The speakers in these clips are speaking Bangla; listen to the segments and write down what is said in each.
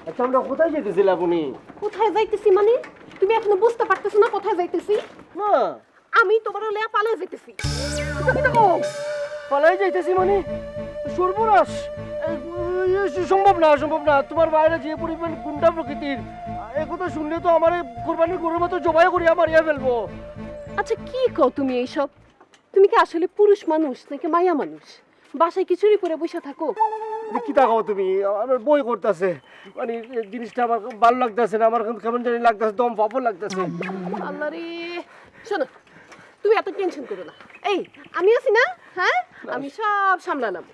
আচ্ছা আমরা কোথায় যেতেছিলাম আপনি? কোথায় যাইতেছি মানে? তুমি এখনো বুঝতে পারতেছো না কোথায় যাইতেছি? না আমি তোমার লইয়া পালিয়ে যাইতেছি। তুমি তো পালাই যাইতেছি মানে সর্বনাশ। সম্ভব না, সম্ভব না। তোমার বাইরে যে পরিমাণ গুন্ডা প্রকৃতির, এ কথা শুনলে তো আমার কোরবানির গরুর মতো জবাই করিয়া মারিয়া ফেলবো। আচ্ছা কি কও তুমি এইসব? তুমি কি আসলে পুরুষ মানুষ নাকি মাইয়া মানুষ? বাসায় কি চুরি করে বসে থাকো? কি তাকাও তুমি? আমার বই করতেছে, মানে জিনিসটা আমার ভালো লাগতেছে না, আমার কেমন জানি লাগতেছে, দম ফাপড় লাগতেছে। আল্লাহ রে, শোনো, তুমি এত টেনশন করো না। এই আমি আছি না, হ্যাঁ, আমি সব সামলালাম।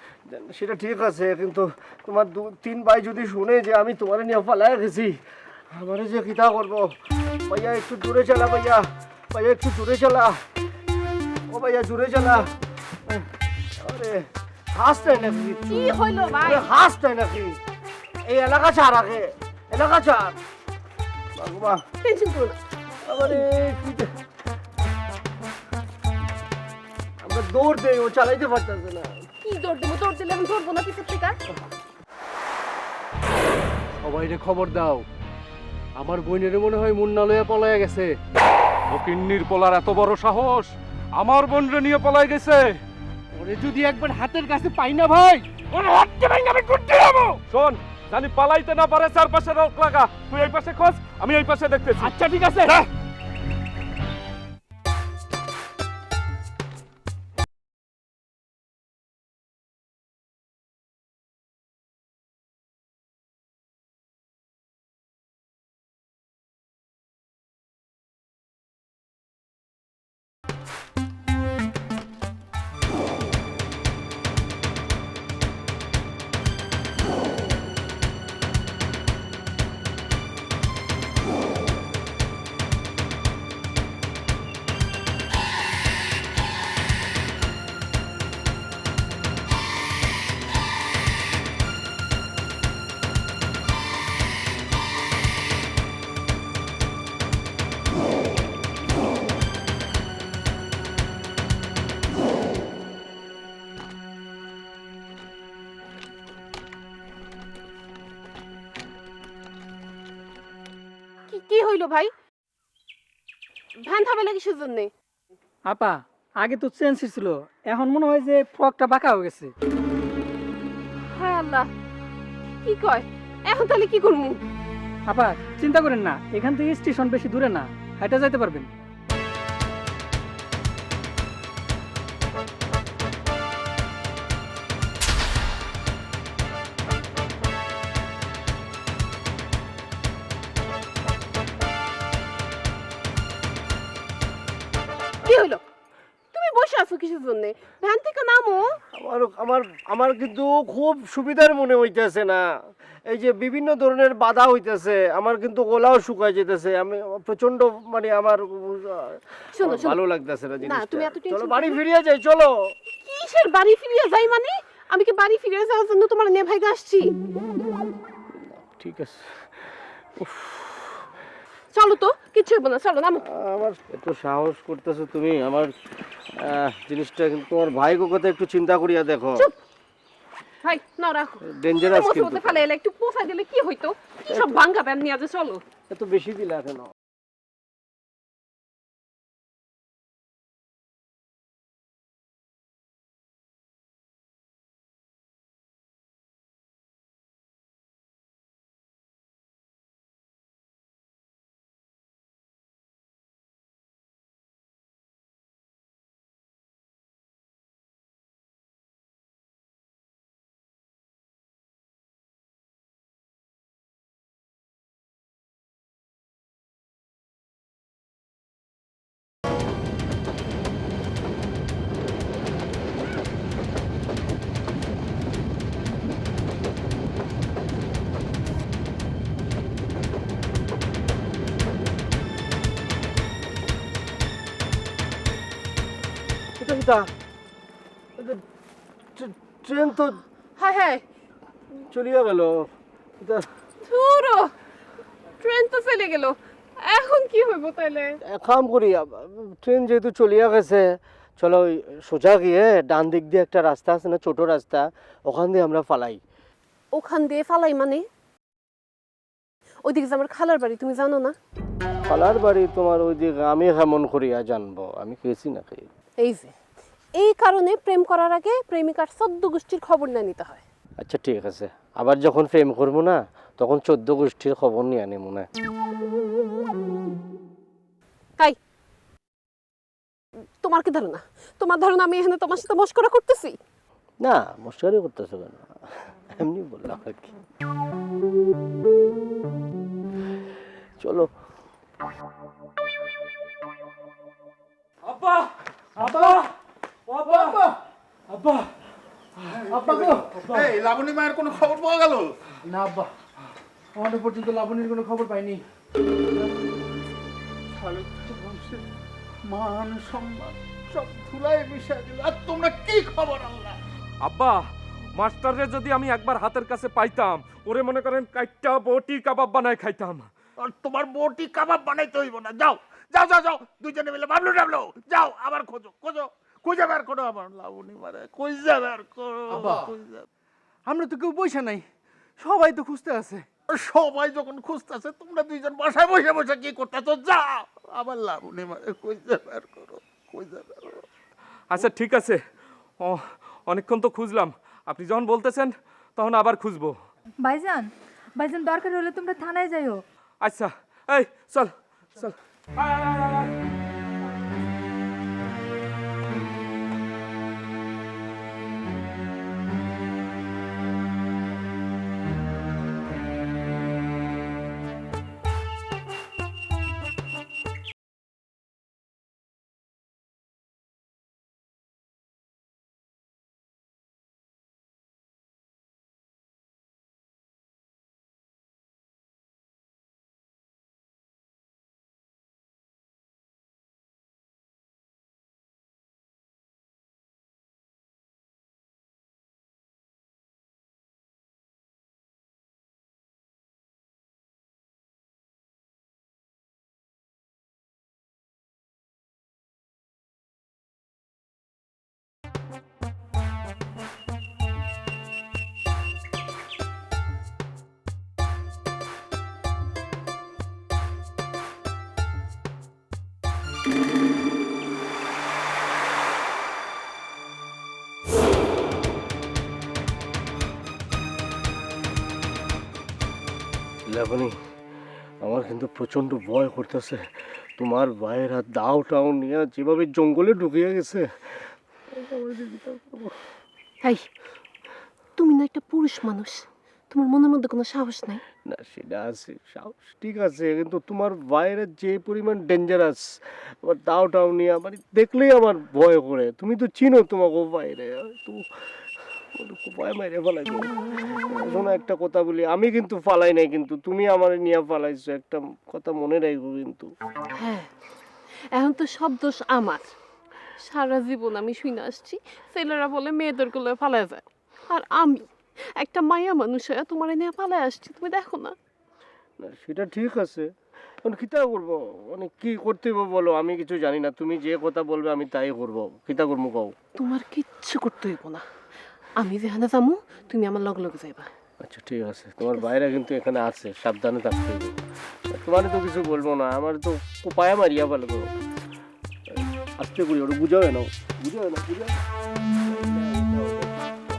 সেটা ঠিক আছে, কিন্তু তোমার তিন ভাই যদি শুনে যে আমি তোমার নিয়ে পালায় গেছি, আমারে যে কিতা করবো? ভাইয়া একটু জোরে চালা, ভাইয়া ভাইয়া একটু জোরে চালা, ও ভাইয়া জোরে চালা। আরে হাসটাই নাকি? কি হইলো ভাই? হাসটাই নাকি? এই এলাকা ছাড় আগে, এলাকা ছাড়। বাবা টেনশন করো না। আমারে আমরা দৌড় দেই, ও চালাইতে পারতেছে না। কি দৌড় দেবো? দৌড় দিলে আমি ধরবো না পিছের থেকে। সবাইরে খবর দাও, আমার বোনের মনে হয় মুন্না লইয়া পলাইয়া গেছে। ফকিন্নির পোলার এত বড় সাহস, আমার বোনরে নিয়ে পলাই গেছে। ওরে যদি একবার হাতের কাছে পাই না ভাই, ওরে হাতটা ভেঙে আমি কুটতে যাবো। শোন, জানি পালাইতে না পারে, চারপাশে রক লাগা। তুই এই পাশে খোঁজ, আমি এই পাশে দেখতেছি। আচ্ছা ঠিক আছে। যা। কি কি হইলো ভাই? ভ্যান থামে লাগি সেজন্য? আপা আগে তো চেঞ্জ ছিল, এখন মনে হয় যে ফ্রকটা বাঁকা হয়ে গেছে। হায় আল্লাহ, কি কয়? এখন তাহলে কি করবো? আপা চিন্তা করেন না, এখান থেকে স্টেশন বেশি দূরে না, হাইটা যাইতে পারবেন। কি হইলো? তুমি বসে আছো কিসের জন্য? ভ্যান থেকে নামো। আমার আমার আমার কিন্তু খুব সুবিধার মনে হইতেছে না। এই যে বিভিন্ন ধরনের বাধা হইতেছে, আমার কিন্তু গলাও শুকায় যেতেছে। আমি প্রচন্ড, মানে আমার শোনো, শোনো। ভালো লাগতেছে না জিনিসটা। তুমি এত টেনশন চলো বাড়ি করো না। ফিরিয়ে যাই, চলো। কিসের বাড়ি ফিরিয়ে যাই মানে? আমি কি বাড়ি ফিরে যাওয়ার জন্য তোমার নেভাইতে আসছি? ঠিক আছে। চলো তো, কিচ্ছু হইব না, চলো নামো। আমার এত সাহস করতেছো তুমি, আমার জিনিসটা কিন্তু তোমার ভাইকে কথা একটু চিন্তা করিয়া দেখো। চুপ। ভাই নাও, রাখো। ডেঞ্জারাস মধ্যে কিন্তু। মধ্যে ফেলে এলে একটু পোষাই দিলে কি হইতো? কি সব ভাঙ্গা ব্যান নিয়ে যে চলো। এত বেশি দিলা কেন? এটা কিটা? এটা ট্রেন তো হ্যাঁ হ্যাঁ, চলিয়া গেল। এটা ধুরো, ট্রেন তো চলে গেল। এখন কি হইব তাইলে? এক কাম করি, ট্রেন যেহেতু চলিয়া গেছে, চলো ওই সোজা গিয়ে ডান দিক দিয়ে একটা রাস্তা আছে না, ছোট রাস্তা, ওখান দিয়ে আমরা পালাই। ওখান দিয়ে ফালাই মানে? ওইদিকে যে আমার খালার বাড়ি তুমি জানো না? পালার বাড়ি তোমার ওই দিকে আমি কেমন করিয়া জানবো? আমি গেছি নাকি? এই যে এই কারণে প্রেম করার আগে প্রেমিকার 14 গোষ্ঠীর খবর না নিতে হয়। আচ্ছা ঠিক আছে, আবার যখন প্রেম করবো না তখন 14 গোষ্ঠীর খবর নিয়ে আনি মনে হয়। তাই তোমার কি ধারণা? তোমার ধারণা আমি এখানে তোমার সাথে মস্করা করতেছি? না মশারি করতেছো কেন? এমনি বললাম আর কি। চলো। আব্বা আব্বা আব্বা আব্বা আব্বা গো! এই লাবণী মায়ের কোনো খবর পাওয়া গেল? না আব্বা, আমাদের পর্যন্ত লাবণীর কোনো খবর পাইনি। মান সম্মান সব ধুলায় মিশে গেল। আর তোমরা কি খবর আল্লাহ? আব্বা, মাস্টাররে যদি আমি একবার হাতের কাছে পাইতাম, ওরে মনে করেন কাইট্টা বটি কাবাব বানায় খাইতাম। আর তোমার বটি কাবাব বানাইতে হইব না। যাও যাও যাও যাও, দুইজনে মিলে বাবলু ডাবলো যাও, আবার খোঁজো খোঁজো, খুঁজে বের করো আমার লাবণী মারে, খুঁজে বের করো। আব্বা। খুঁজে। আমরা তো কেউ পয়সা নাই, সবাই তো খুঁজতে আছে। সবাই যখন খুঁজতেছে তোমরা দুইজন বাসায় বসে বসে কি করতেছো? যাও আবার লাবণী মারে খুঁজে বের করো, খুঁজে বের করো। আচ্ছা ঠিক আছে, অনেকক্ষণ তো খুঁজলাম, আপনি যখন বলতেছেন তখন আবার খুঁজবো। ভাইজান, ভাইজান দরকার হলে তোমরা থানায় যাইও। আচ্ছা এই চল চল। আয়, আয়, আয়, আয়। লাবণী, আমার কিন্তু প্রচন্ড ভয় করতেছে। তোমার ভাইয়েরা দাও টাও নিয়ে যেভাবে জঙ্গলে ঢুকিয়ে গেছে। এই তুমি না একটা পুরুষ মানুষ, তোমার মনের মধ্যে কোনো সাহস নাই? না সেটা আছে, সাহস ঠিক আছে, কিন্তু তোমার ভাইয়েরা যে পরিমাণ ডেঞ্জারাস, আবার দাও টাও নিয়ে মানে দেখলেই আমার ভয় করে। তুমি তো চিনো তোমাকে বাইরে, তো ভয় মাইরে ফেলাই। শোনো একটা কথা বলি, আমি কিন্তু ফালাই নাই, কিন্তু তুমি আমার নিয়ে ফালাইছো, একটা কথা মনে রাখবো কিন্তু। হ্যাঁ, এখন তো সব দোষ আমার। সারা জীবন আমি শুনে আসছি ছেলেরা বলে মেয়েদের গুলো ফালায় যায়, আর আমি একটা মায়া মানুষ হয়ে তোমার নিয়ে ফালায় আসছি, তুমি দেখো না? না সেটা ঠিক আছে, এখন কিতা করবো, মানে কি করতে হবে বলো? আমি কিছু জানি না, তুমি যে কথা বলবে আমি তাই করবো। কিতা করবো কও? তোমার কিচ্ছু করতে হইব না, আমি যেখানে যাবো তুমি আমার লগে লগে যাইবা। আচ্ছা ঠিক আছে, তোমার বাইরে কিন্তু এখানে আছে, সাবধানে থাকতে হবে। তোমার তো কিছু বলবো না, আমার তো পায়া মারিয়া ভালো করো। আস্তে করি, ওটা বুঝাবে না, বুঝাবে না, বুঝাবে না।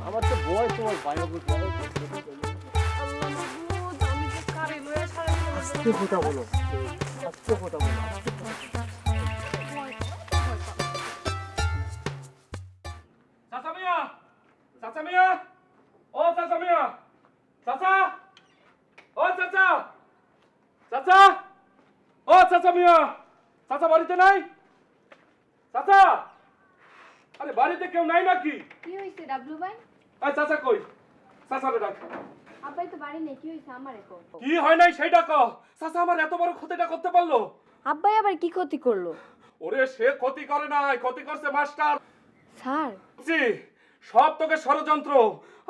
আমার তো ভয় তোমার পায়া বুঝতে। আস্তে কথা বলো, আস্তে কথা বলো, আস্তে কথা বলো। চাচা মিয়া, চাচা মিয়া, ও চাচা মিয়া, চাচা, ও চাচা, চাচা, ও চাচা মিয়া, চাচা বাড়িতে নাই? চাচা, আরে বাড়িতে কেউ নাই নাকি? কি হইছে ডাবলু ভাই? এই চাচা কই? চাচারে ডাক। আব্বাই তো বাড়ি নেই, কি হইছে আমারে কও। কি হয় নাই সেইটা কও। চাচা আমার এত বড় ক্ষতিটা করতে পারলো? আব্বাই আবার কি ক্ষতি করলো? ওরে সে ক্ষতি করে নাই, ক্ষতি করছে মাস্টার। স্যার, জি, সব তোকে ষড়যন্ত্র।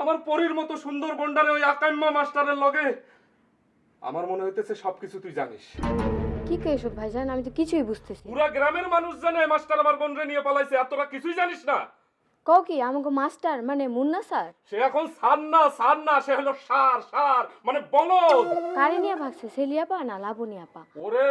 আমার পরীর মতো সুন্দর বন্ডারে ওই আকাম্য মাস্টারের লগে। আমার মনে হইতেছে সবকিছু তুই জানিস। কি কই এসব ভাইজান? আমি তো কিছুই বুঝতেছি না। পুরা গ্রামের মানুষ জানে মাস্টার আমার বোনরে নিয়ে পালাইছে, আর তোরা কিছুই জানিস না। কও কি আমাকে মাস্টার মানে মুন্না স্যার? সে এখন সার না, সে হলো সার মানে বলদ। কারে নিয়ে ভাগছে, সেলিয়াপা না লাবণী আপা? ওরে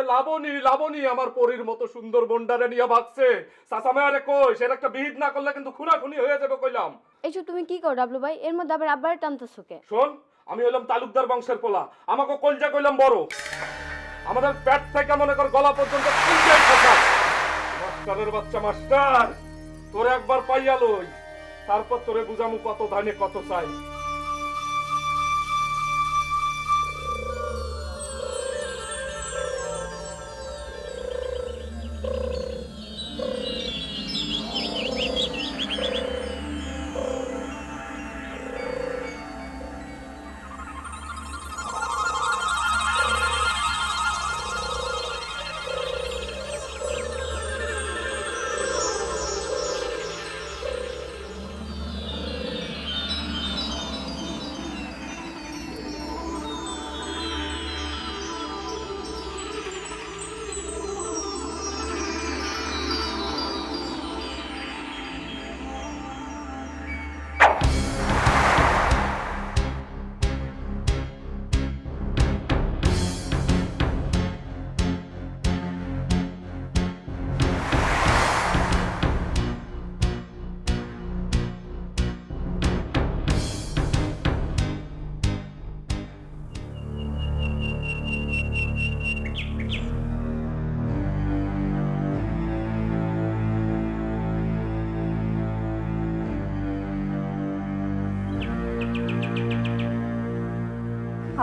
লাবণী আমার পরীর মতো সুন্দর বন্ডারে নিয়ে ভাগছে। চাচা মেয়ারে কই, সে একটা বিহিত না করলে কিন্তু খুনাখুনি হয়ে যাবে কইলাম। এইসব তুমি কি করো ডাবলু ভাই? এর মধ্যে আবার আব্বারে টানতেছো কে? শোন, আমি হলাম তালুকদার বংশের পোলা, আমাকে কলজা কইলাম বড়। আমাদের পেট থেকে মনে কর গলা পর্যন্ত কলজাই খাতা। মাস্টারের বাচ্চা মাস্টার, তোরে একবার পাইয়া লই, তারপর তোরে বুঝামু কত ধানে কত চাই।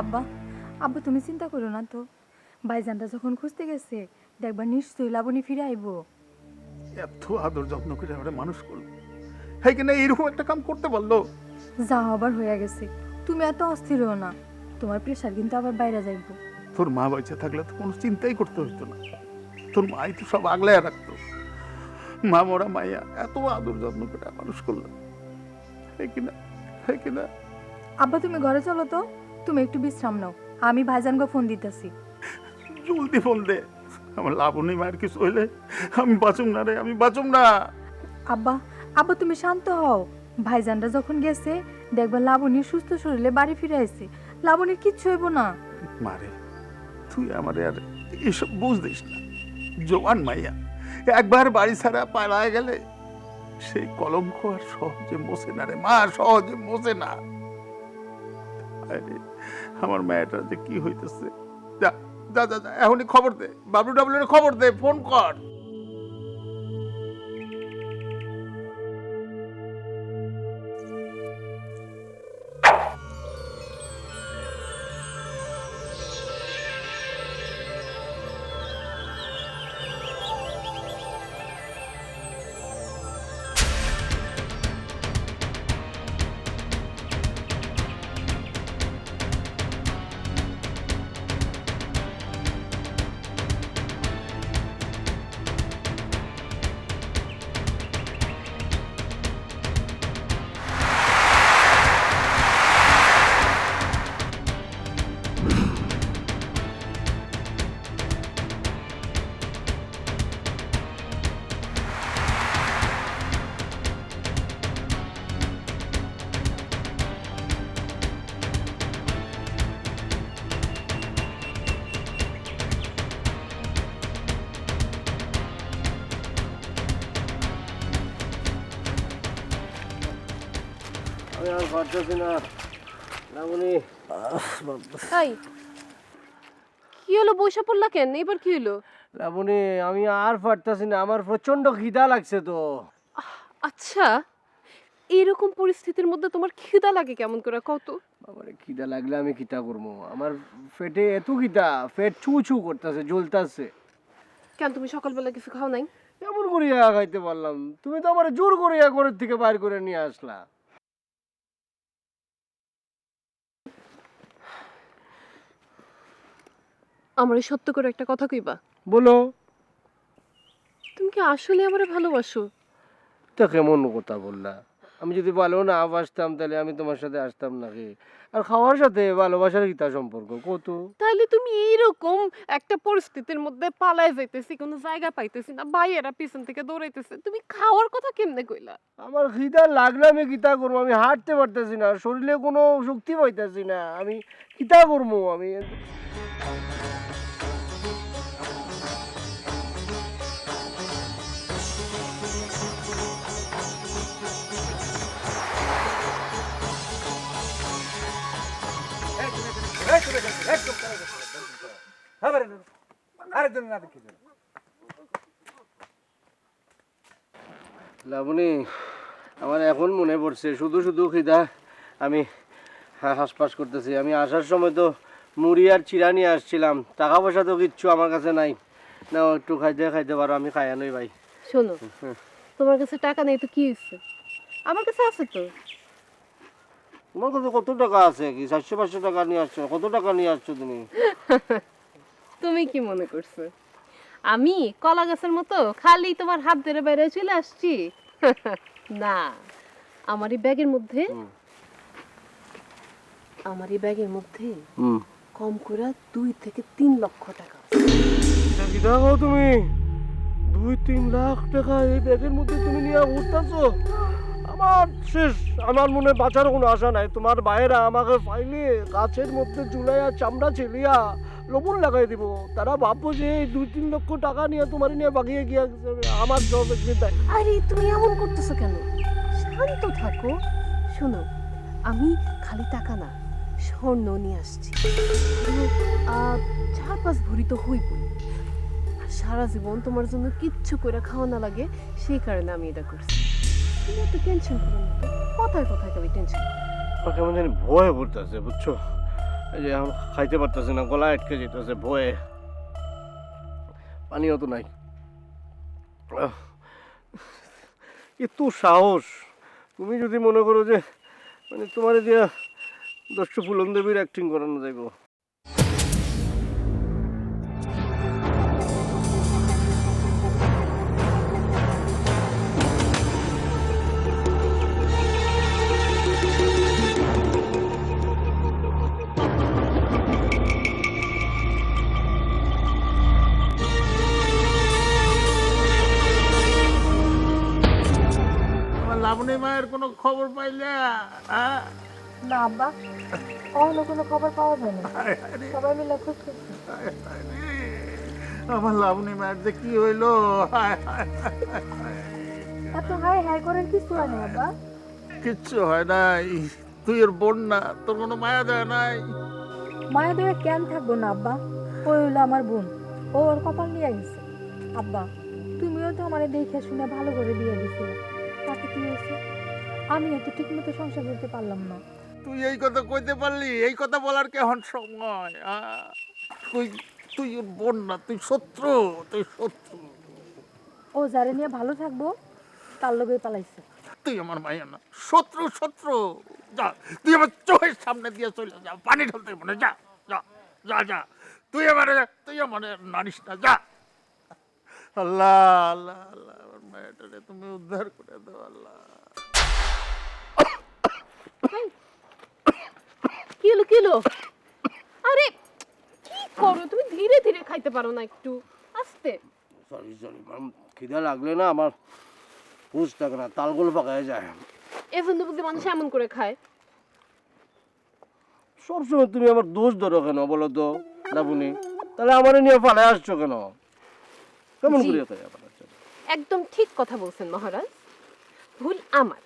আব্বা, আব্বা তুমি চিন্তা করো না তো। ভাইজানটা যখন খুঁজতে গেছে দেখবা নিশ্চয়ই লাবণী ফিরে আইবো। এত আদর যত্ন করে আমরা মানুষ করলো, হ্যাঁ কিনা এইরকম একটা কাম করতে পারলো? যা হবার হয়ে গেছে, তুমি এত অস্থির হও না। তোমার প্রেশার কিন্তু আবার বাইরে যাইবো। তোর মা বেঁচে থাকলে তো কোনো চিন্তাই করতে হতো না, তোর মাই তো সব আগলায় রাখতো। মা মরা মাইয়া এত আদর যত্ন করে মানুষ করলো, হ্যাঁ কিনা? আব্বা তুমি ঘরে চলো তো, তুমি একটু বিশ্রাম নাও, আমি ভাইজানকে ফোন দিতেছি। জলদি ফোন দে, আমার লাবণী মায়ের কিছু হইলে আমি বাঁচুম না রে, আমি বাঁচুম না। আব্বা, আব্বা তুমি শান্ত হও। ভাইজানরা যখন গেছে দেখবা লাবণী সুস্থ শরীরে বাড়ি ফিরে আইছে, লাবণীর কিচ্ছু হইব না। মারে তুই আমারে আর এসব বুঝ দিস না। জোয়ান মাইয়া একবার বাড়ি ছাড়া পালায় গেলে সেই কলঙ্ক আর সহজে মোছে না রে মা, সহজে মোছে না। আরে, আমার মায়াটার যে কি হইতেছে, যা যা যা যা, এখনই খবর দে, বাবলু ডাবলুর খবর দে, ফোন কর। আমি আর পারতেছি না লাবণী। এই কি হলো, বইসা পড়লা কেন? এবার কি হলো? লাবণী আমি আর পারতেছি না, আমার প্রচন্ড খিদা লাগছে তো। আচ্ছা, এরকম পরিস্থিতির মধ্যে তোমার খিদা লাগে কেমন করে কত? আমার খিদা লাগলে আমি খিদা করবো, আমার পেটে এত খিদা, পেট চু চু করতেছে, জ্বলতেছে। কেন তুমি সকালবেলা কিছু খাও নাই? এমন করিয়া খাইতে পারলাম? তুমি তো আমার জোর করিয়া ঘরের থেকে বাইর করে নিয়ে আসলা। আমার সত্য করে একটা কথা কইবা? বলো। তুমি কি আসলে আমারে ভালোবাসো? তা কেমন কথা বললা? আমি যদি ভালো না বাসতাম তাহলে আমি তোমার সাথে আসতাম নাকি? আর খাওয়ার সাথে ভালোবাসার কিতা সম্পর্ক কত? তাহলে তুমি এইরকম একটা পরিস্থিতির মধ্যে পালায় যাইতেছি, কোনো জায়গা পাইতেছি না, ভাইয়েরা পিছন থেকে দৌড়াইতেছে, তুমি খাওয়ার কথা কেমনে কইলা? আমার খিদা লাগলে আমি কিতা করবো? আমি হাঁটতে পারতেছি না, শরীরে কোনো শক্তি পাইতেছি না, আমি কিতা করবো? আমি লাবণী, আমার এখন মনে পড়ছে শুধু শুধু খিদা আমি হাঁসফাঁস করতেছি। আমি আসার সময় তো মুড়ি আর চিরা নিয়ে আসছিলাম, টাকা পয়সা তো কিচ্ছু আমার কাছে নাই। না একটু খাইতে পারো, আমি খাইয়া নই ভাই। শোনো, তোমার কাছে টাকা নেই তো কি হয়েছে, আমার কাছে আছে তো। তোমার কাছে কত টাকা আছে? কি 400-500 টাকা নিয়ে আসছো? কত টাকা নিয়ে আসছো তুমি? তুমি কি মনে করছো আমি কলা গাছের মতো খালি তোমার হাত ধরে বাইরে চলে আসছি? না, আমার এই ব্যাগের মধ্যে কম করে 2 থেকে 3 লক্ষ টাকা আছে। এটা কি দেখো তুমি, 2-3 লাখ টাকা এই ব্যাগের মধ্যে তুমি নিয়ে ঘুরতেছো? আমার শেষ, আমার মনে বাঁচার কোনো আশা নাই। তোমার ভাইয়েরা আমাকে ফাইলে গাছের মধ্যে ঝুলাইয়া চামড়া ছেলিয়া লবণ লাগাই দিব। তারা ভাববো যে এই 2-3 লক্ষ টাকা নিয়ে তোমার নিয়ে বাগিয়ে গিয়ে আমার সব একদিন দেয়। আরে তুমি এমন করতেছো কেন? শান্ত থাকো। শোনো, আমি খালি টাকা না, স্বর্ণ নিয়ে আসছি। 4-5 ভরি তো হইবই। আর সারা জীবন তোমার জন্য কিচ্ছু করে খাওয়া না লাগে, সেই কারণে আমি এটা করছি। তুমি এত টেনশন করো না তো, কথায় কথায় খালি টেনশন। আমার কেমন জানি ভয় করতেছে, বুঝছো? এই যে এখন খাইতে পারতেছে না, গলা আটকে যেতেছে ভয়ে, পানিও তো নাই। এত সাহস! তুমি যদি মনে করো যে মানে তোমার দিয়া দস্যু ফুলন দেবীর অ্যাক্টিং করানো যাইব। আমার লাবণী মায়ের কোনো খবর পাইলা? হ্যাঁ? না আব্বা, কখনো কোনো খবর পাওয়া যায় না, সবাই মিলে খুঁজ করছি। আমার লাবণী মায়ের যে কি হইলো! এত হাই হাই করেন কিছু হয় না আব্বা। কিচ্ছু হয় নাই। তুই এর বোন না, তোর কোনো মায়া দেয় নাই? মায়া দয়া কেন থাকবো না আব্বা? ওই হইলো আমার বোন, ও ওর কপাল নিয়ে গেছে। আব্বা, তুমিও তো আমার দেখে শুনে ভালো করে বিয়ে দিছিলে, তাতে কি হয়েছে? আমি তো ঠিক মতো সংসার করতে পারলাম না। তুই এই কথা কইতে পারলি? এই কথা বলার কেমন সময়? তুই তুই ওর বোন না, তুই শত্রু, তুই শত্রু। ও যারে নিয়ে ভালো থাকবো তার লোকেই পালাইছে। তুই আমার মাইয়া না, শত্রু শত্রু। যা, তুই আমার চোখের সামনে দিয়ে চলে যা, পানি ঢালতে মনে, যা যা যা যা। তুই আমার নারিস না, যা। আল্লাহ আল্লাহ আল্লাহ, আমার মায়াটারে তুমি উদ্ধার করে দাও আল্লাহ। কি হলো কি হলো? আরে কি করো তুমি? ধীরে ধীরে খাইতে পারো না একটু আস্তে? সরি, খিদা লাগলে না আমার হুঁশ থাকে না, তালগোল পাকায় যায়। এজন্য বুঝি মানুষ এমন করে খায়? সবসময় তুমি আমার দোষ ধরো কেন বলো তো লাবণী? তাহলে আমার নিয়ে পালায় আসছো কেন? কেমন জি। করে খাইয়া পালাচ্ছো? একদম ঠিক কথা বলছেন মহারাজ। ভুল আমার।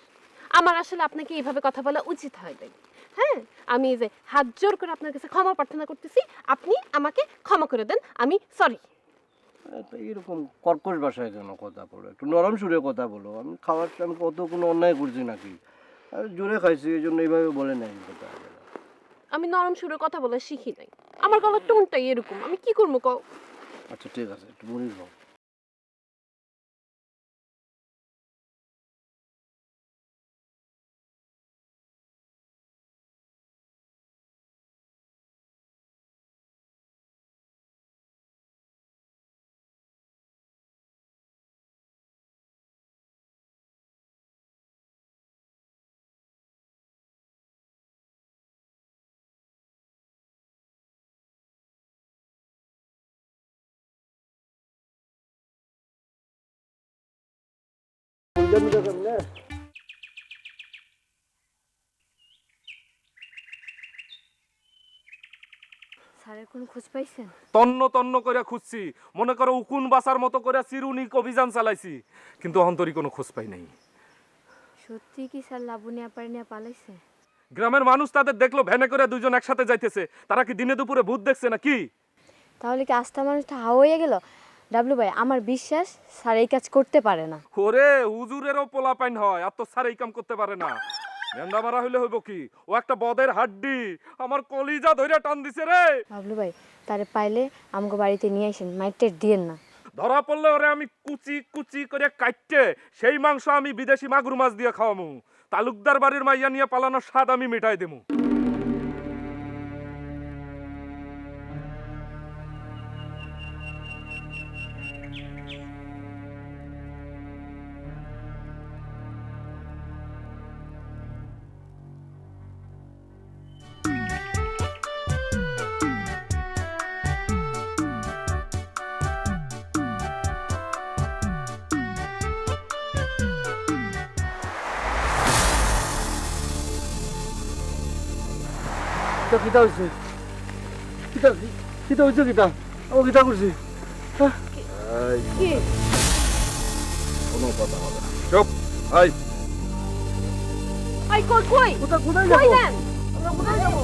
আমার আসলে আপনাকে এইভাবে কথা বলা উচিত হয় নাই। হ্যাঁ, আমি এই যে হাত জোর করে আপনার কাছে ক্ষমা প্রার্থনা করতেছি, আপনি আমাকে ক্ষমা করে দেন, আমি সরি। তা এরকম কর্কশ ভাষায় কেন কথা বলো? একটু নরম সুরে কথা বলো। আমি খাওয়ার আমি কত কোনো অন্যায় করছি নাকি? আমি জোরে খাইছি, এই জন্য এইভাবে বলে নাই কথা। আমি নরম সুরে কথা বলা শিখি নাই, আমার গলার টোনটাই এরকম, আমি কি করবো কও? আচ্ছা ঠিক আছে, একটু মুড়ি খাও। জানি তো কেমনে স্যারের কোনো খোঁজ পাইছেন? তন্ন তন্ন করে খুঁজছি, মনে করো উকুন বাসার মতো করে চিরুনিক অভিযান চালাইছি, কিন্তু অন্তরি কোনো খোঁজ পাই নাই। সত্যি কি স্যার লাবণী আপার নিয়ে পালাইছে? গ্রামের মানুষ তাদের দেখলো ভ্যানে করে দুজন একসাথে যাইতেছে, তারা কি দিনে দুপুরে ভূত দেখছে না কি? তাহলে কি আস্থা মানুষটা হাওয়া হয়ে গেল? ডাবলু ভাই, আমার বিশ্বাস স্যার এই কাজ করতে পারে না। ওরে হুজুরেরও পোলা পাইন হয়, আর তো স্যার এই কাম করতে পারে না। ভেন্দা মারা হইলে হইব কি, ও একটা বদের হাড্ডি, আমার কলিজা ধইরা টান দিছে রে। ডাবলু ভাই, তারে পাইলে আমাকে বাড়িতে নিয়ে আসেন, মাইটের দিয়েন না। ধরা পড়লে ওরে আমি কুচি কুচি করে কাটতে সেই মাংস আমি বিদেশি মাগুর মাছ দিয়ে খাওয়ামু। তালুকদার বাড়ির মাইয়া নিয়ে পালানোর স্বাদ আমি মিটাই দেবো। কিতা কিতা হয়েছে কিতা কিতা হয়েছে কিতা ও কিতা করছি কি কোনো কথা হবে না, চুপ। আই আই কই কই কোথায় কোথায় কই যাবো দেন আমরা কোথায় যাবো?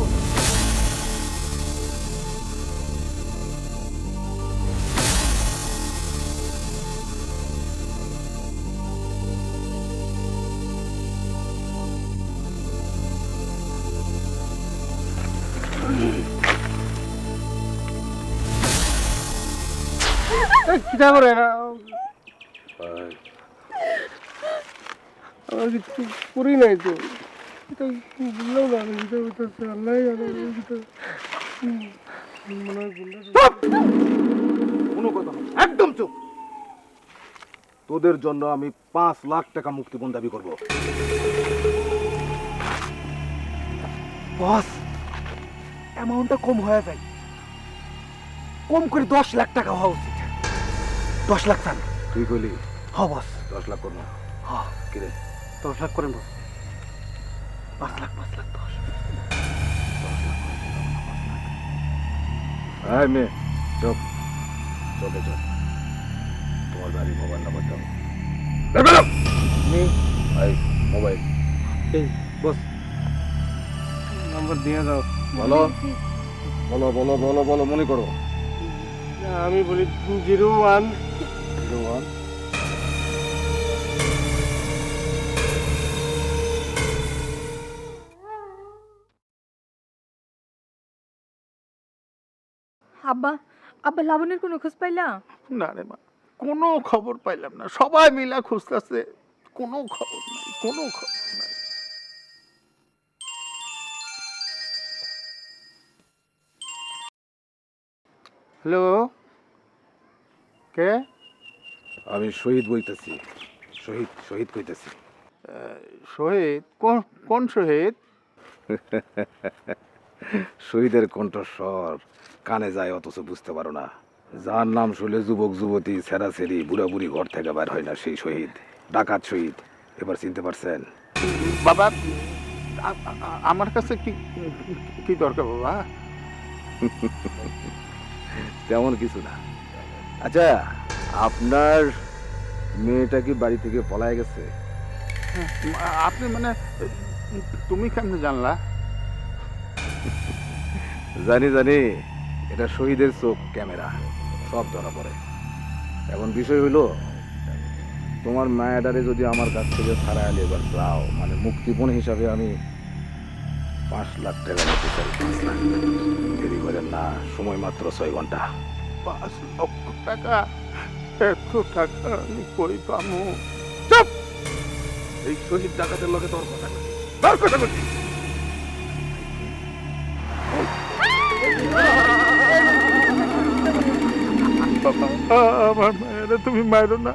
কিতা করে না আমার কিছু করি নাই তো এটা বুঝলাম না আমি কিতা বলতেছে আল্লাহ জানে কিতা মনে হয় কোনো কথা না, একদম চুপ। তোদের জন্য আমি 5 লাখ টাকা মুক্তিপণ দাবি করব। বস অ্যামাউন্টটা কম হয়ে যায় কম করে 10 লাখ টাকা হওয়া উচিত 10 লাখ চান তুই কইলি হ বস 10 লাখ করবো। হ্যাঁ কিরে 10 লাখ করেন বস 5 লাখ 10 আয় মেয়ে, চুপ, চলে চল। তোমার গাড়ি মোবাইল নাম্বার দাও। বের করো। আয় মোবাইল এই বস নাম্বার দিয়ে দাও বলো বলো বলো বলো বলো, মনে করো। আমি বলি 01 01 আব্বা আব্বা লাবণীর কোনো খোঁজ পাইলা? না রে মা, কোনো খবর পাইলাম না। সবাই মিলা খুঁজতেছে, কোনো খবর নাই, কোনো খবর নাই। হ্যালো, কে? আমি শহীদ বইতেছি, শহীদ শহীদ কইতেছি। শহীদ? কোন কোন শহীদ? শহীদের কণ্ঠস্বর কানে যায় অথচ বুঝতে পারো না। যার নাম শুনলে যুবক যুবতী ছেঁড়া ছেড়ি বুড়া বুড়ি ঘর থেকে বের হয় না, সেই শহীদ, ডাকাত শহীদ। এবার চিনতে পারছেন? বাবা, আমার কাছে কি কি দরকার বাবা? তেমন কিছু না। আচ্ছা, আপনার মেয়েটা কি বাড়ি থেকে পলায় গেছে? আপনি মানে তুমি কেমনে জানলা? জানি জানি, এটা শহীদের চোখ, ক্যামেরা, সব ধরা পড়ে। এখন বিষয় হইল, তোমার মায়াডারে যদি আমার কাছ থেকে ছাড়া এলে এবার যাও, মানে মুক্তিপণ হিসাবে আমি 5 লাখ টাকা নিতে চাই। 5 লাখ। দেরি করেন না, সময় মাত্র 6 ঘন্টা। 5 লক্ষ টাকা? এত টাকা আমি কই পামু? চুপ! এই শহীদ ডাকাতের লগে তোর কথা করছি, তোর কথা করছি। আমার মায়েরা তুমি মারো না,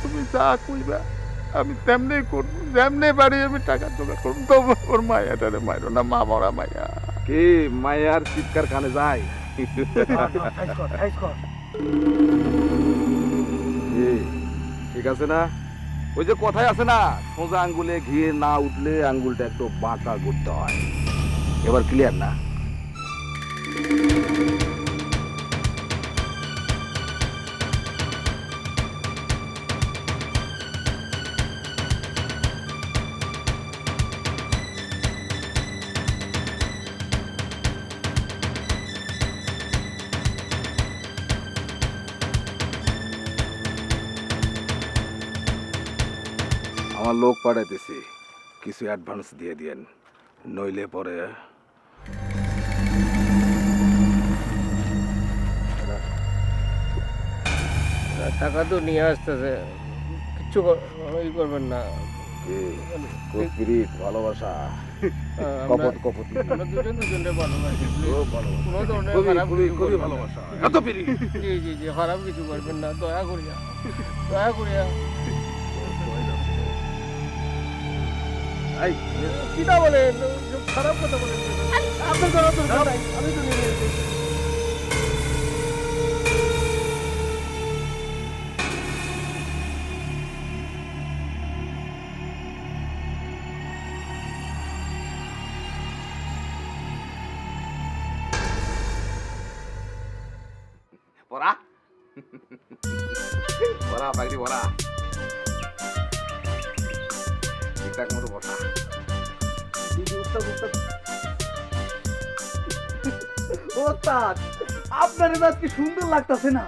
তুমি যা কইবা আমি তেমনি করবো, যেমনি বাড়ি আমি টাকা জোগাড় করবো। তোমার ওর মায়াটারে মারো না, মা মরা মায়া। কি মায়ার চিৎকার কানে যায়? কি, ঠিক আছে না? ওই যে কথায় আছে না, সোজা আঙ্গুলে ঘিয়ে না উঠলে আঙ্গুলটা একটু বাঁকা করতে হয়। এবার ক্লিয়ার না? আমার লোক পাঠাইতেছি, কিছু অ্যাডভান্স দিয়ে দিয়েন, নইলে পরে টাকা তো নিয়ে আসতেছে, কিচ্ছু করবেন না। ভালোবাসা আমরা কপট কপট আমরা দুজন দুজনকে ভালোবাসি। খুব ভালোবাসা, কোনো ধরনের খুবই খারাপ খুবই কিছু খুবই করবেন না। ভালোবাসা, এত পিরি। জি জি জি, খারাপ কিছু করবেন না, দয়া করিয়া, দয়া করিয়া। এই, কিনা বলেন, খারাপ কথা বলেন কেন? আপনার করার দরকার নাই, আমি তো নিয়ে নিয়েছি। পড়া পড়া পাগড়ি পড়া, ঠিকঠাক মতো বসা। ওস্তাদ, আপনার এবার কি সুন্দর লাগতাছে না?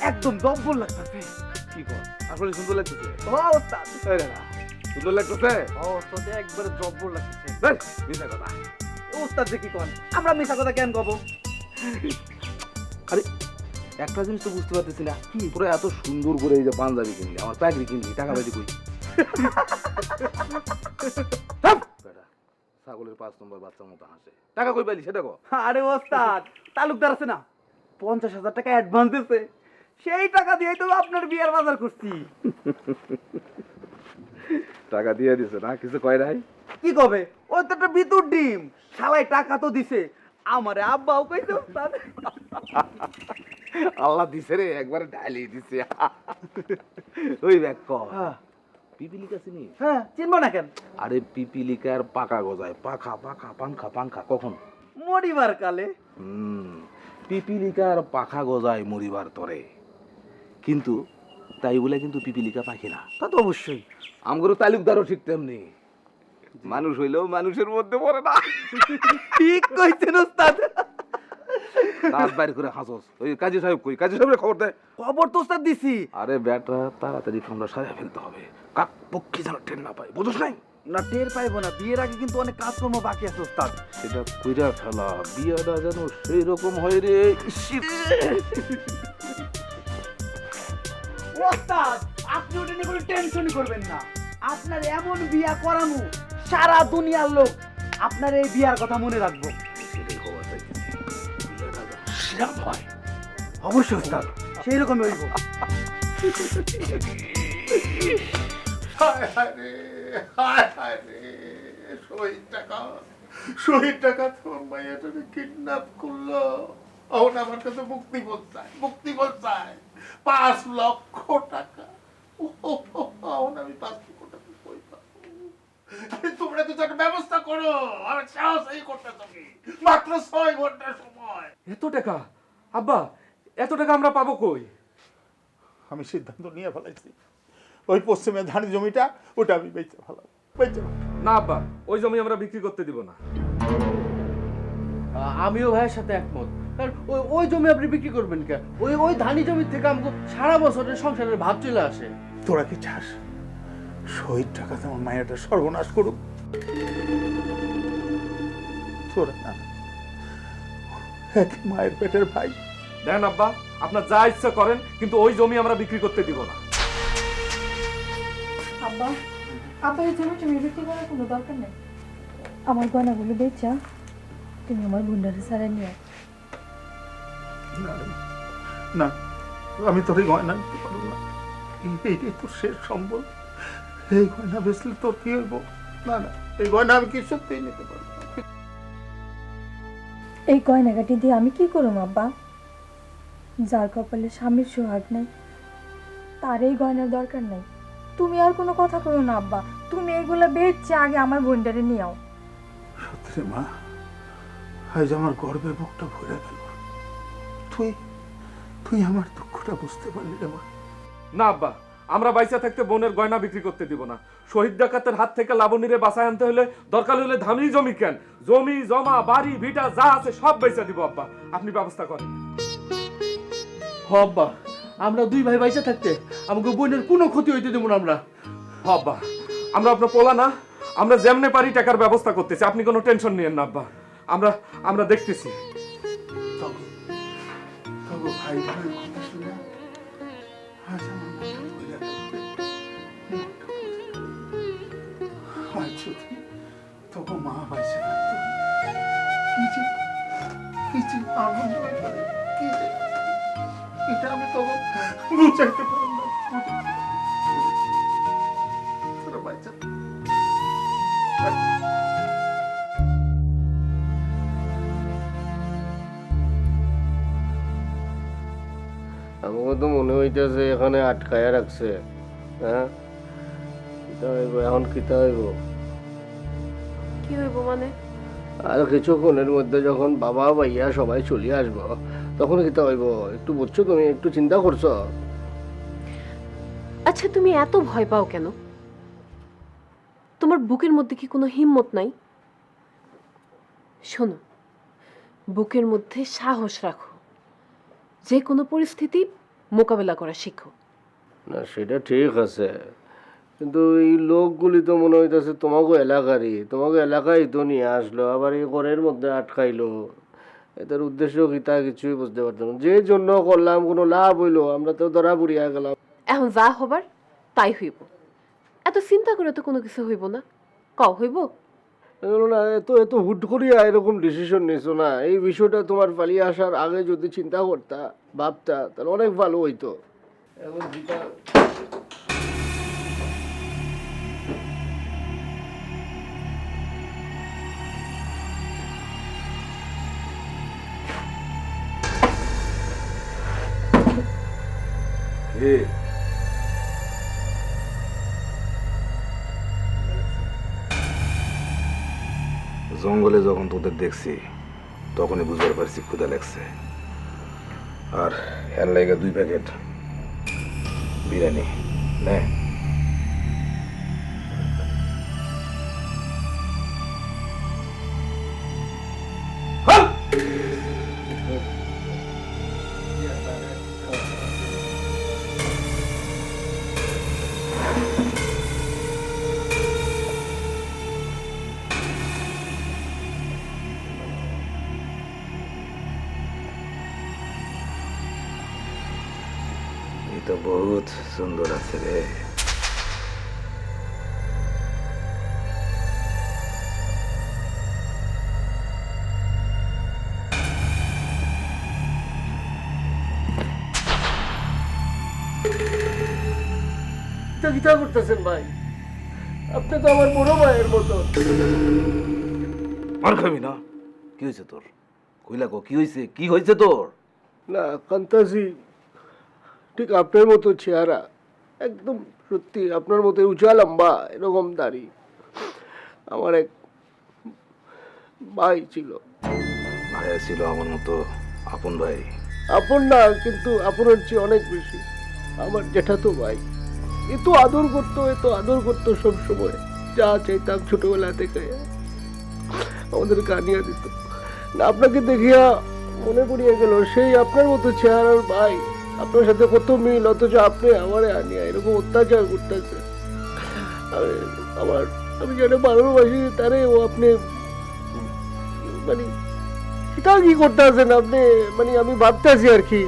একদম জব্বর লাগতাছে। কি কর, আসলে সুন্দর লাগতেছে? ও ওস্তাদ, এই না, সুন্দর লাগতেছে? ও ওস্তাদ একবারে জব্বর লাগতেছে। এই, মিথ্যা কথা। ওস্তাদ যে কি কোন, আমরা মিছা কথা কেন কব? আরে একটা জিনিস তো বুঝতে পারতেছি না, তোরা এত সুন্দর করে এই যে পাঞ্জাবি কিনলি, আমার পাগড়ি কিনলি, টাকা পাইলি কই? বেটা, ছাগলের 5 নম্বর বাচ্চার মতো হাসে, টাকা কই পাইলি সেটা কো? আরে ওস্তাদ, তালুকদার আছে না, 50,000 টাকা অ্যাডভান্স দিয়েছে, সেই টাকা দিয়েই তো আপনার বিয়ার বাজার করছি। টাকা দিয়ে দিছে না, কিছু কয় নাই? কি কবে, ওই তো একটা বিতুর ডিম, শালাই টাকা তো দিছে, আমারে আব্বাও কইছে ওস্তাদ। আল্লাহ দিছে রে, একবারে ঢালি দিছে। ওই ব্যাগ ক, হ্যাঁ পিপিলিকা চিনি? হ্যাঁ, চিনবো না কেন? আরে পিপিলিকার পাকা গজায়, পাখা পাখা পাংখা পাংখা, কখন? মরিবার কালে। পিপিলিকার পাখা গজায় মরিবার তরে, কিন্তু তাই বলে কিন্তু পিপিলিকা পাখি না। তা তো অবশ্যই। আমগরও তালুকদারও ঠিক তেমনি, মানুষ হইলেও মানুষের মধ্যে পড়ে না। ঠিক কইছেন ওস্তাদ। দাঁত বাইর করে হাসস। ওই কাজী সাহেব কই? কাজী সাহেবের খবর দে। খবর তো ওস্তাদ দিছি। আরে বেটা, তাড়াতাড়ি ফোনটা সাজায় ফেলতে হবে, কাক পক্ষী যেন ট্রেন না পায়, বুঝছ নাই? না, টের পাইবো না, বিয়ের আগে কিন্তু অনেক কাজকর্ম বাকি আছে ওস্তাদ। সেটা কইরা ফেলা, বিয়েটা যেন সেই রকম হয় রে। ওস্তাদ, আপনি ওটা নিয়ে কোনো টেনশনই করবেন না, আপনার এমন বিয়া করামু সারা দুনিয়ার লোক আপনার এই বিয়ার কথা মনে রাখবো। সেটাই খবর চাইতেছি, বিয়েটা যেন সেরকম হয়। অবশ্যই ওস্তাদ, সেই রকমই হইব। হায় হায় রে, হায় হায় রে, শহীদ টাকা তোর মাইয়াটাকে কিডন্যাপ করলো। এখন আমার কাছে মুক্তি বলছায়, মুক্তি বলছায় 5 লক্ষ টাকা। এখন আমি 5 লক্ষ টাকা কই পাবো? আরে তোমরা কিছু একটা ব্যবস্থা করো, আমার সাহস এই করতেছো কি? মাত্র 6 ঘন্টা সময়। এত টাকা? আব্বা, এত টাকা আমরা পাবো কই? আমি সিদ্ধান্ত নিয়ে ফেলাইছি, ওই পশ্চিমে ধানি জমিটা ওটা আমি বেচে ফেলাবো, বেচে ফেলাবো। না আব্বা, ওই জমি আমরা বিক্রি করতে দিব না। আমিও ভাইয়ের সাথে একমত, কারণ ওই জমি আপনি বিক্রি করবেন কেন? ওই ধানি জমির থেকে আমাকে সারা বছরের সংসারের ভাব চলে আসে। তোরা কি চাস শহীদ টাকা তোমার মায়েরটা সর্বনাশ করুক? তোরা না এক মায়ের পেটের ভাই। দেন আব্বা, আপনার যা ইচ্ছা করেন, কিন্তু ওই জমি আমরা বিক্রি করতে দিব না। আব্বা, আব্বা এই জমি তুমি বিক্রি করার কোনো দরকার নেই। আমার গয়নাগুলো বেচা তুমি আমার ভুন্ডারে সারা নিয়ে। না, আমি তোর এই গয়না নিতে পারবো না, এইটাই তোর শেষ সম্বল। এই গয়না বেচলে তোর কি হইব? না না, এই গয়না আমি কি সত্যিই নিতে পারবো না। এই গয়নাগাটি দিয়ে আমি কি করুম আব্বা? যার কপালে স্বামীর সোহাগ নেই, তার এই গয়নার দরকার নেই। তুমি আর কোনো কথা কইও না আব্বা, তুমি এগুলা বেচে আগে আমার বোনটারে নিয়ে আও। সত্যি রে মা, আজ আমার গর্বে বুকটা ভরে গেল। তুই তুই আমার দুঃখটা বুঝতে পারলি রে মা। না আব্বা, আমরা বাইসা থাকতে বোনের গয়না বিক্রি করতে দিব না। শহীদ ডাকাতের হাত থেকে লাবণীরে বাঁচায় আনতে হলে দরকার হলে ধামি জমি কেন, জমি জমা বাড়ি ভিটা যা আছে সব বেচা দিব আব্বা, আপনি ব্যবস্থা করেন। হ আব্বা, আমরা দুই ভাই বাইচা থাকতে আমাকে বোনের কোনো ক্ষতি হইতে দেবো না আমরা। আব্বা, আমরা আপনার পোলা না, আমরা যেমনে পারি টাকার ব্যবস্থা করতেছি, আপনি কোনো টেনশন নিয়েন না আব্বা, আমরা আমরা দেখতেছি। তবে তবে ভাই ভাই কথা শুনে আজ আমার মনটা ভরে গেল রে। মনটা ভরে গেল। আজ যদি তবু মা বাইসে থাকতো, কি যে আনন্দ হইতো রে, কি যে এটা আমি তখন বুঝাইতে পারলাম না। তোরা বাইচা আমাকে তো মনে হইতেছে এখানে আটকায়া রাখছে। হ্যাঁ, কিতা হইব এখন, কিতা হইব? কি হইব মানে? আর কিছুক্ষণের মধ্যে যখন বাবা ভাইয়া সবাই চলে আসবো তখন কিতা হইব একটু বুঝছো? তুমি একটু চিন্তা করছো? আচ্ছা তুমি এত ভয় পাও কেন? তোমার বুকের মধ্যে কি কোনো হিম্মত নাই? শোনো, বুকের মধ্যে সাহস রাখো, যে কোনো পরিস্থিতি মোকাবেলা করা শিখো। না সেটা ঠিক আছে, কিন্তু এই লোকগুলি তো মনে হইতেছে তোমাকে এলাকারই, তোমাকে এলাকায় তো নিয়ে আসলো, আবার এই ঘরের মধ্যে আটকাইলো। এটার উদ্দেশ্য কি তা কিছুই বুঝতে পারতাম না। যে জন্য করলাম কোনো লাভ হইলো? আমরা তো ধরা পড়িয়া গেলাম। এখন যা হবার তাই হইব, এত চিন্তা করে তো কোনো কিছু হইব না। কও হইব? না এত এত হুট করিয়া এরকম ডিসিশন নিছো না। এই বিষয়টা তোমার পালিয়ে আসার আগে যদি চিন্তা করতা, ভাবতা, তাহলে অনেক ভালো হইতো। এখন যেটা জঙ্গলে যখন তোদের দেখছি তখনই বুঝতে পারছি ক্ষুধা লাগছে। আর এর লাগে 2 প্যাকেট বিরিয়ানি নে। तो बहुत सुंदर আছে রে। কিতা করতেছেন ভাই? আপনি তো আমার বড় ভাইয়ের মতো। মার খাবি না? কি হয়েছে তোর? কইলা কো কি হয়েছে? কি হয়েছে তোর? না কান্তাসি, ঠিক আপনার মতো চেহারা, একদম সত্যি আপনার মতো উঁচা লম্বা, এরকম দাড়ি। আমার এক ভাই ছিল। ভাই ছিল আমার মতো আপন ভাই? আপন না, কিন্তু আপনের চেয়ে অনেক বেশি। আমার জেঠাতো ভাই, এত আদর করতো, এত আদর করতো সব সময়। যা চাইতাম ছোটবেলা থেকে আমাদের কানিয়া দিত। না আপনাকে দেখিয়া মনে পড়িয়া গেল সেই আপনার মতো চেহারার ভাই, আপনার সাথে কত মিল, অথচ আপনি আমারে আনিয়া এরকম অত্যাচার করতেছে। আমি যেন ভালোবাসি তারে, ও আপনি মানে সেটা কি করতে আছেন আপনি? মানে আমি ভাবতেছি আর কি,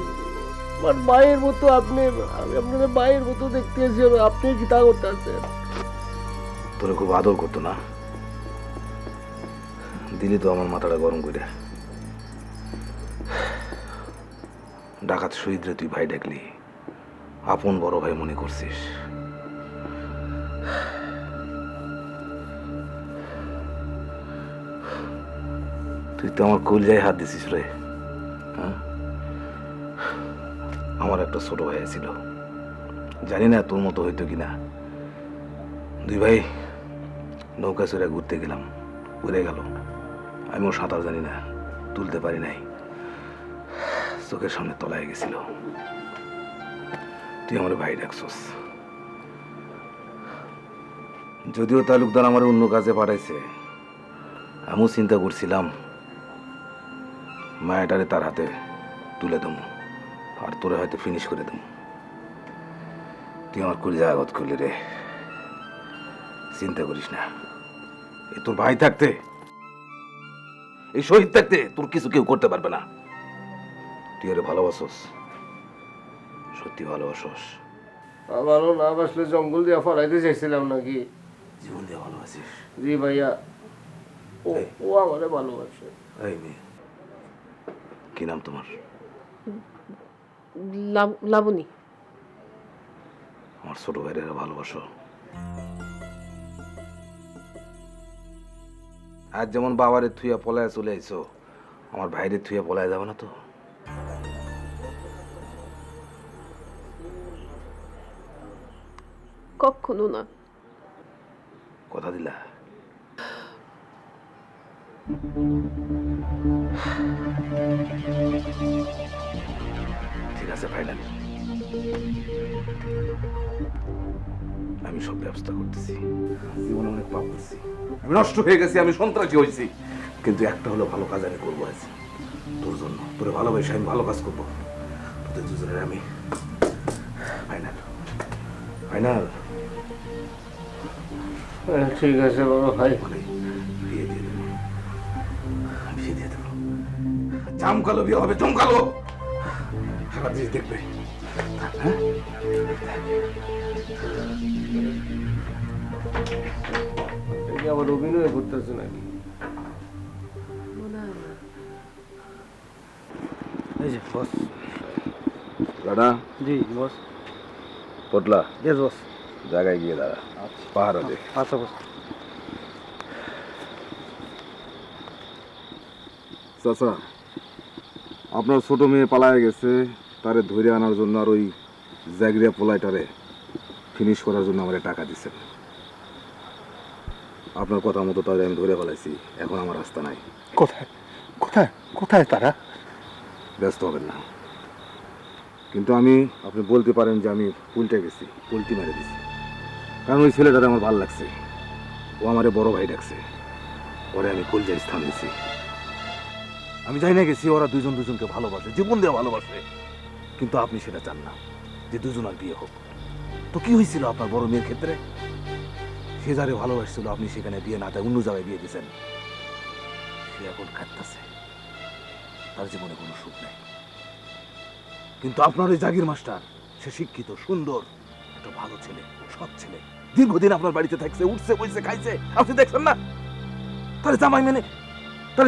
আমার মায়ের মতো আপনি, আমি আপনার মায়ের মতো দেখতে আছি, আপনি কি তা করতে আছেন? তোরে খুব আদর করতো না? দিলি তো আমার মাথাটা গরম করে। ডাকাত শহীদ রে তুই ভাই ডাকলি, আপন বড় ভাই মনে করছিস। তুই তো আমার কলিজায় হাত দিছিস রে। হ্যাঁ, আমার একটা ছোট ভাই ছিল, জানি না তোর মতো হইতো কিনা, দুই ভাই নৌকা চড়ে ঘুরতে গেলাম, উড়ে গেল। আমিও সাঁতার জানি না, তুলতে পারি নাই, চোখের সামনে তলায় গেছিল। তুই আমার ভাই ডাকছস। যদিও তালুকদার আমার অন্য কাজে পাঠাইছে, আমিও চিন্তা করছিলাম মায়াটারে তার হাতে তুলে দেবো আর তোরে হয়তো ফিনিশ করে দেবো। তুই আমার কলিজা আঘাত করলি রে। চিন্তা করিস না, এ তোর ভাই থাকতে, এই শহীদ থাকতে তোর কিছু কেউ করতে পারবে না। তুই ওরে ভালোবাসস, সত্যি ভালোবাসস। আমারও না বাসলে জঙ্গল দিয়ে ফলাইতে চাইছিলাম নাকি? জীবন দিয়ে ভালোবাসিস। জি ভাইয়া, ও আমারে ভালোবাসে। এই মেয়ে, কি নাম তোমার? লাবণী। আমার ছোট ভাইয়ের ভালোবাসো। আজ যেমন বাবারে থুইয়া পলায় চলে আইছো, আমার ভাইরে থুইয়া পলায় যাবে না তো? কখনো না। কথা দিলা? ঠিক আছে, ফাইনাল। আমি সব ব্যবস্থা করতেছি। জীবনে অনেক পাপ করছি, আমি নষ্ট হয়ে গেছি, আমি সন্ত্রাসী হয়েছি, কিন্তু একটা হলো ভালো কাজ আমি করবো আজ তোর জন্য। তোরে ভালোবাসে আমি ভালো কাজ করবো, তোদের দুজনের আমি ফাইনাল। ফাইনাল। ঠিক আছে বড় ভাই। বিয়ে দিয়ে দেবো, বিয়ে দিয়ে দেবো। জামকালো বিয়ে হবে, জমকালো। সারা দেশ দেখবে। হ্যাঁ, এটা আবার অভিনয় করতেছে নাকি? এই যে বস। রানা। জি বস। পটলা। Yes boss. জায়গায় গিয়ে দাঁড়া, পাহারা দে। আচ্ছা বস। চাচা, আপনার ছোট মেয়ে পালায় গেছে, তারে ধরে আনার জন্য আর ওই জাগরিয়া পোলাইটারে ফিনিশ করার জন্য আমার টাকা দিচ্ছেন। আপনার কথা মতো তাদের আমি ধরে ফেলাইছি, এখন আমার রাস্তা নাই। কোথায় কোথায় কোথায় তারা? ব্যস্ত হবেন না, কিন্তু আপনি বলতে পারেন যে আমি উল্টে গেছি, উল্টি মেরে দিছি। কারণ ওই ছেলেটারে আমার ভালো লাগছে, ও আমারে বড় ভাই ডাকছে, ওরে আমি কলজায় স্থান দিছি। আমি যাই না গেছি, ওরা দুজন দুজনকে ভালোবাসে, জীবন দিয়ে ভালোবাসে, কিন্তু আপনি সেটা চান না যে দুজন আর বিয়ে হোক। তো কি হয়েছিল আপনার বড় মেয়ের ক্ষেত্রে? সে যারে ভালোবাসছিল আপনি সেখানে বিয়ে না দেয় অন্য জায়গায় বিয়ে দিয়েছেন। সে এখন কাঁদতেছে, তার জীবনে কোনো সুখ নেই। কিন্তু আপনার ওই জাগির মাস্টার, সে শিক্ষিত, সুন্দর, একটা ভালো ছেলে, সৎ ছেলে, দীর্ঘদিন আপনার বাড়িতে থাকছে, উঠছে বইছে খাইছে, আপনি দেখছেন না? তাহলে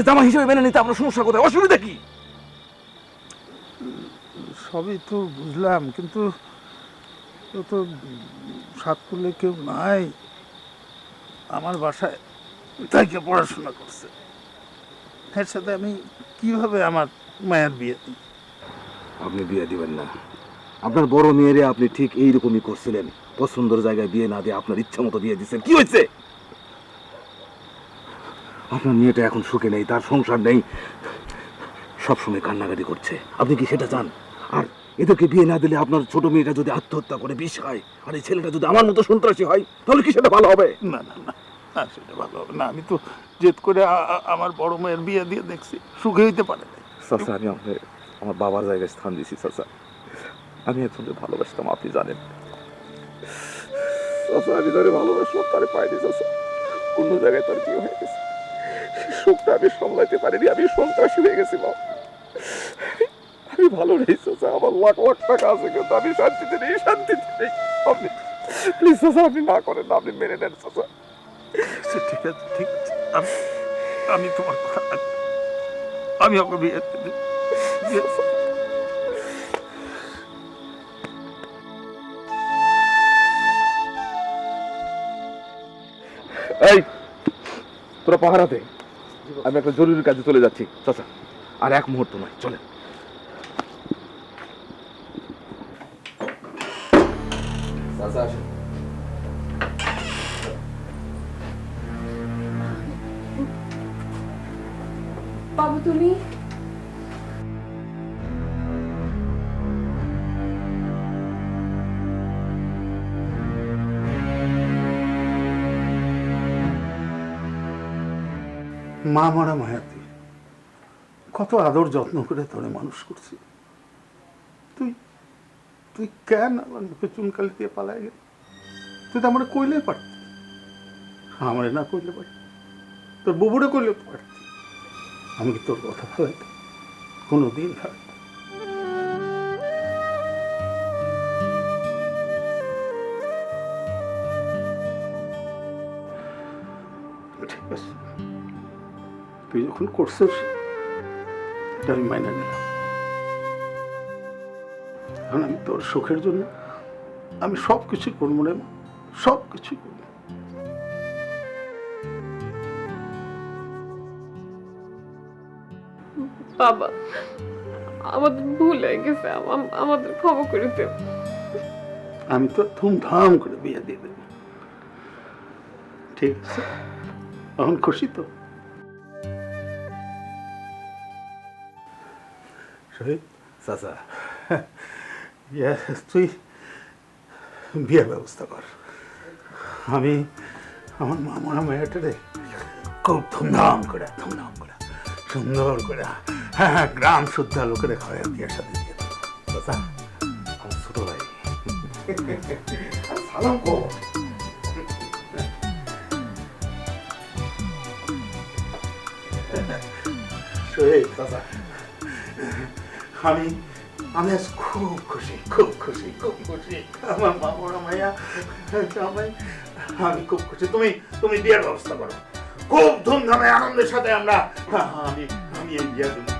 জামাই হিসেবে মেনে নিতে আপনার সমস্যা কোথায়, অসুবিধা কি? সবই তো বুঝলাম, কিন্তু ও তো সাত করলে কেউ নাই। আমার বাসায় তাইকে পড়াশোনা করছে, এর সাথে আমি কিভাবে আমার মায়ের বিয়ে দিই? আপনি বিয়ে দিবেন না। আপনার বড় মেয়েরে আপনি ঠিক এইরকমই করছিলেন, পছন্দের জায়গায় বিয়ে না দিয়ে আপনার ইচ্ছা মতো বিয়ে দিচ্ছেন। কি হয়েছে? আপনার মেয়েটা এখন সুখে নেই, তার সংসার নেই, সবসময় কান্নাকাটি করছে। আপনি কি সেটা চান? আর এদেরকে বিয়ে না দিলে আপনার ছোট মেয়েটা যদি আত্মহত্যা করে বিষ খায়, আর এই ছেলেটা যদি আমার মতো সন্ত্রাসী হয়, তাহলে কি সেটা ভালো হবে? না না না না, সেটা ভালো হবে না। আমি তো জেদ করে আমার বড় মেয়ের বিয়ে দিয়ে দেখছি, সুখে হইতে পারে না। চাচা, আমি আমার বাবার জায়গায় স্থান দিছি। চাচা, আমি একজনকে ভালোবাসতাম, আপনি জানেন। চাচা, আমি তারে ভালোবাসলাম, তারে পাইনি। চাচা, অন্য জায়গায় তার বিয়ে হয়ে গেছে, সুখটা আমি সামলাইতে পারিনি, আমি সন্ত্রাসী হয়ে গেছিলাম। আমি ভালো নেই চাচা, আমার লাখ লাখ টাকা আছে, কিন্তু আমি শান্তিতে নেই, শান্তিতে নেই। আপনি প্লিজ চাচা, আপনি না করেন না, আপনি মেনে নেন চাচা। ঠিক আছে ঠিক আছে, আমি তোমার কথা রাখবো। আমি ওকে বিয়ে দিই। এই তোরা পাহারাতে, আমি একটা জরুরি কাজে চলে যাচ্ছি চাচা, আর এক মুহূর্ত নয়, চলেন। চাচা আসেন। তুমি মা মরা মায়াতি, কত আদর যত্ন করে তোরে মানুষ করছি, তুই তুই কেন আমার মুখে চুনকালি দিয়ে পালায় গেলি? তুই তো আমার কইলে পারতি, আমারে না কইলে পারতি, তোর বুবুরে কইলে পারতি। আমি কি তোর কথা ফেলাইতাম? কোনোদিন ফেলাইতাম? ঠিক আছে, তুই যখন করছিস এটা আমি মাইনে নিলাম। এখন আমি তোর সুখের জন্য আমি সব কিছু করবো রে মা, সব কিছু করবো। বাবা, আমাদের ভুল হয়ে গেছে, আমাদের ক্ষমা করে দেব। আমি তো ধুমধাম করে বিয়ে দিয়ে দেব। ঠিক আছে, এখন খুশি তো? শহীদ চাচা, তুই বিয়ের ব্যবস্থা কর। আমি আমার মামা মেয়েটারে খুব ধুমধাম করে সুন্দর করে, হ্যাঁ, গ্রাম শুদ্ধ লোকের খাওয়া বিয়ের সাথে দিয়ে দেবো। চাচা, আমার ছোট ভাই, সালাম কর। শহীদ চাচা, আমি আজ খুব খুশি। আমার মামা মাইয়া জামাই, আমি খুব খুশি। তুমি বিয়ের ব্যবস্থা করো, খুব ধুমধামে আনন্দের সাথে আমি এই বিয়ে দেবো।